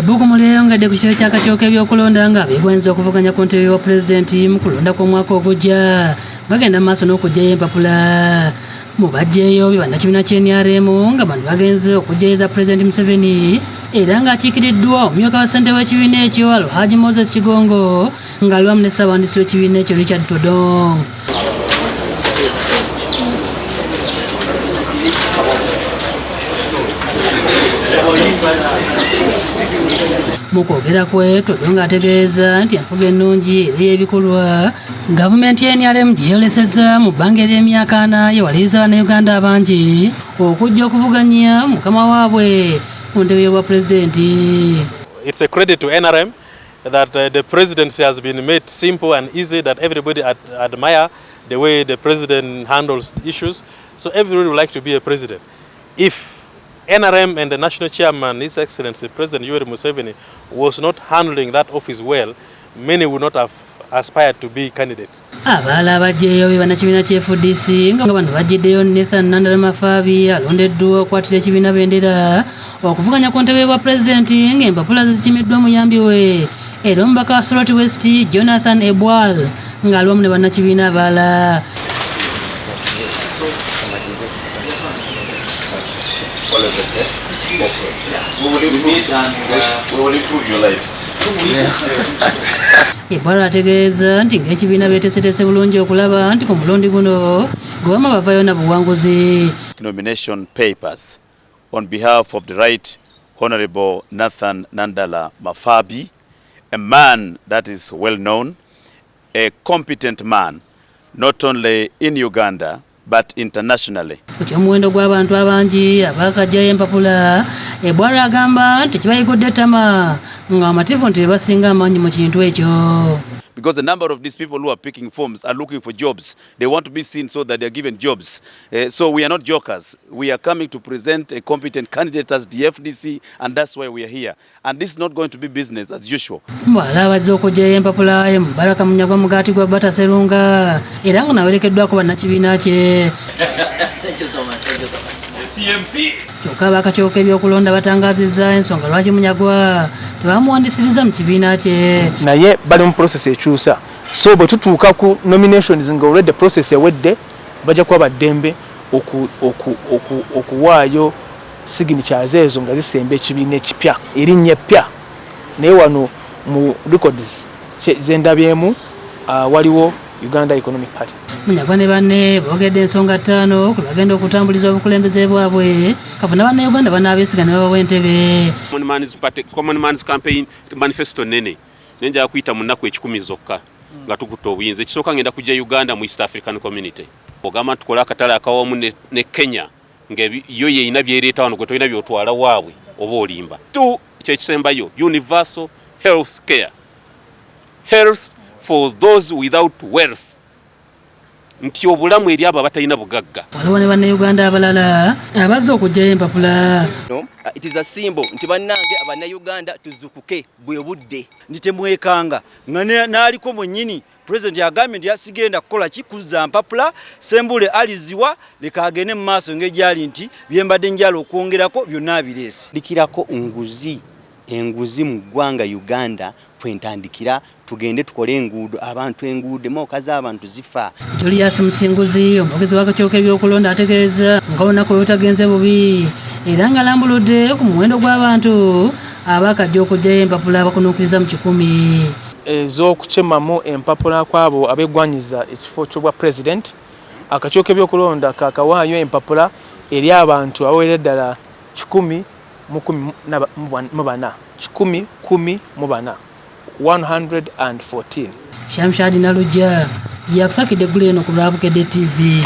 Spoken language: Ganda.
Bukumuleo ngadde ku kitebe ky'akakiiko k'ebyokulonda nga beegwanyiza okuvuganya ku ntebe wa pulezidenti mu kulonda kw'omwaka ogujja bagenda mu maaso n'okuggyayo empapula mu baggyeeyo bannakibiina ky'NRM nga bano bagenze okuggyayiza pulezidenti Museveni era ng'akiikiriddwa omumyuka wa ssente w'ekibiina ekyo Alhaji Moses Kigongo ng'aliwamu ne ssaabawandiisi w'ekibiina ekyo Richard Todong. Mu kwogera kwe Todong ategeeza nti enfuga ennungi era y'ebikolwa gavumenti ya NRM gye yolesezza mu bbanga ery'emyaka 4 yewaliriza bannayuganda abangi okujja okuvuganya mukama waabwe ku ntebe y'obwa pulezidenti. It's a credit to NRM that the presidency has been made simple and easy, that everybody admire the way the president handles issues. So everybody would like to be a president. If NRM and the national chairman, His Excellency President Yoweri Museveni, was not handling that office well, many would not have aspired to be candidates. Abaala abajjeeyo be bannakibiina ky'FDC nga bano bajjiddeyo Nathan Nandala Mafabi alondeddwa okukwatira ekibiina bendera okuvuganya ku ntebe bwa pulezidenti ng'empapula zikimiddwa muyambi we era omubaka wa Soroti West Jonathan Ebwal ng'aliwamu ne bannakibiina abalala. Ebwala ategeeza nti ng'ekibiina beeteeseteese bulungi okulaba nti ku mulundi guno gwewamu bavayo na buwanguzi. Nomination papers on behalf of the Right Honorable Nathan Nandala Mafabi, a man that is well known, a competent man, not only in Uganda but internationally. Omuwendo gw'abantu abangi abaakajjayo empapula Ebwala agamba nti kibayigudde ettama nga amativu nti bebasinga amaanyi mu kintu ekyo. Because the number of these people who are picking forms are looking for jobs. They want to be seen so that they are given jobs. So we are not jokers. We are coming to present a competent candidate as the FDC, and that's why we are here. And this is not going to be business as usual. Mbala abazze okuggyayo empapula ye Mubaraka Munyagwa Mugaati gwa Bata Serunga era nga nawerekeddwako bannakibiina kye. Kyokka ab'akakiiko k'ebyokulonda batangaazizza ensonga lwaki Munyagwa tebamuwandisiriza mu kibiina kye. Naye bali mu process ekyusa. So bwe tutuuka ku nominations nga already process ewedde bajja kuba baddembe okuwaayo signatures ezo nga zisemba ekibiina ekipya erinnya eppya. Naye wano mu records zendabyemu waliwo Uganda Economic Party. Munyagwa ne banne boogedde ensonga 5 ku bagenda okutambuliza obukulembeze bwabwe kafuna bannayuganda banaabeesiga ne babawa entebe. Common Man's Campaign manifesto nene nenja kuyita mu nnaku 10 zokka nga tukutte obuyinza. Ekisooka ngenda kujja Uganda mu East African Community. Ogamba tukola akatale akawamu ne Kenya yo yeyina byereeta wano gwe tolina byotwala waabwe oba olimba. Kyekisembayo universal health care. Health for those without wealth. Nti obulamu eri abo abatalina bugagga. Waliwo ne bannayuganda abalala abazze okuggyayo empapula. It is a symbol nti bannange abannayuganda tuzukuke bwe budde nti temwekanga nga naaliko mwennyini President yagambye nti yasigenda kukola kikuzza mpapula Sembule aliziwa leka agende mu maaso ng'egyali nti byembadde njala okwongerako byonna abireese. Ndikirako enguzi mu ggwanga Uganda kwentandikira tugende tukole enguudo abantu enguudo mokazi abantu zifa. Julius Musinguzi omwogezi w'akakiiko k'ebyokulonda ategeeza nga olunaku lwetagenze bubi era nga lambuludde ku muwendo gw'abantu abaakajja okuggyayo empapula abakunuukiriza mu 100. Ez'okukemamu empapula kwabo abeegwanyiza ekifo ky'obwa president akakiiko k'ebyokulonda kakawaayo empapula eri abantu abawerera ddala 114. Shamshadi Nalujja yakusakidde eggulu eno ku lwa Bukedde TV.